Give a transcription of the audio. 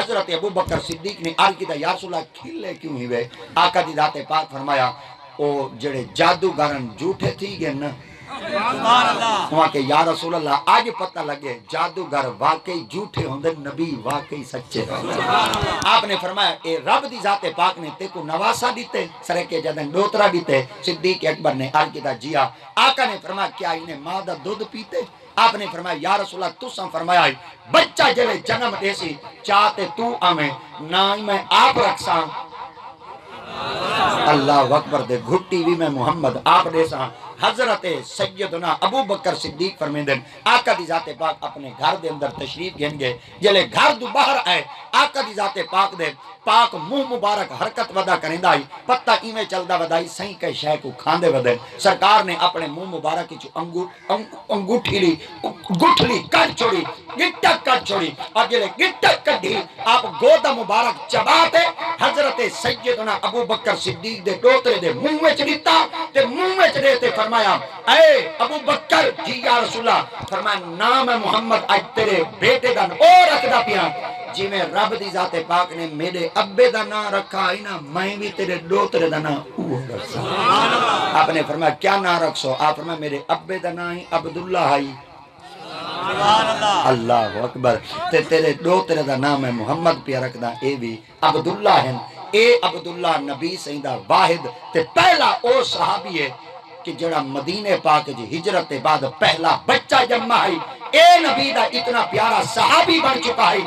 حضرت ابو بکر صدیق نے عرض کیا یا رسول اللہ کھلے کیوں ہوئے؟ آقا دی ذات پاک فرمایا او جڑے جادوگرن جھوٹے تھی گئے نا، وہاں کہ یا رسول اللہ آج پتہ لگے جادوگر واقعی جھوٹے ہوندے، نبی واقعی سچے ہوندے۔ آپ نے فرمایا اے رب دی ذات پاک نے تے کو نواسا دیتے سرے کے جدن ڈوترا دیتے؟ صدیق اکبر نے عرض کیا جیا۔ آقا نے فرمایا کیا انہیں ماں دا دودھ پیتے؟ آپ نے فرمایا یا رسول اللہ تساں فرمایا بچہ جلے جنم دے سی چاہتے تو آمیں نہ میں آپ رکھساں، اللہ اکبر دے گھٹی بھی میں محمد آپ دے ساں۔ حضرت سیدنا ابو بکر صدیق فرمیندن آقا دی ذات پاک اپنے گھر دے اندر تشریف گھن گئے، جلے گھر دو باہر آئے آقا دی ذات پاک دے پاک منہ مبارک حرکت ودا کرندہ آئی، پتہ ایمیں چلدہ ودائی سہیں کے شے کو کھاندے ودے۔ سرکار نے اپنے منہ مبارک کی انگوٹھی لی گٹھلی کٹ چھوڑی گٹک کٹ چھوڑی اور جلے گٹک کٹ دی آپ گودہ مبارک چباتے حضرت سیدنا ابو بکر صدیق دے ڈوترے دے منہ میں چلیتا تے منہ میں چلے تے فرمایا اے ابو بکر جی یا رسول اللہ، فرمایا نام محمد آج تیرے بیٹے دا اور رکھدا پیا جی میں رب دی ذات پاک نے میرے ابے دا نام رکھا ہی نا میں بھی تیرے ڈوترے دا نام رکھا۔ آپ نے فرمایا کیا نام رکھسو؟ آپ فرمایا میرے ابے دا نام ہی عبداللہ ہے۔ اللہ اکبر تے تیرے ڈوترے دا نام ہے محمد پیا رکھدا اے بھی عبداللہ ہیں۔ اے عبداللہ نبی سیدہ واحد تے پہلا او صحابی ہے کہ جڑا مدینہ پاک جی ہجرت بعد پہلا بچہ جمع ہے، اے نبی دا اتنا پیارا صحابی بن چکا ہے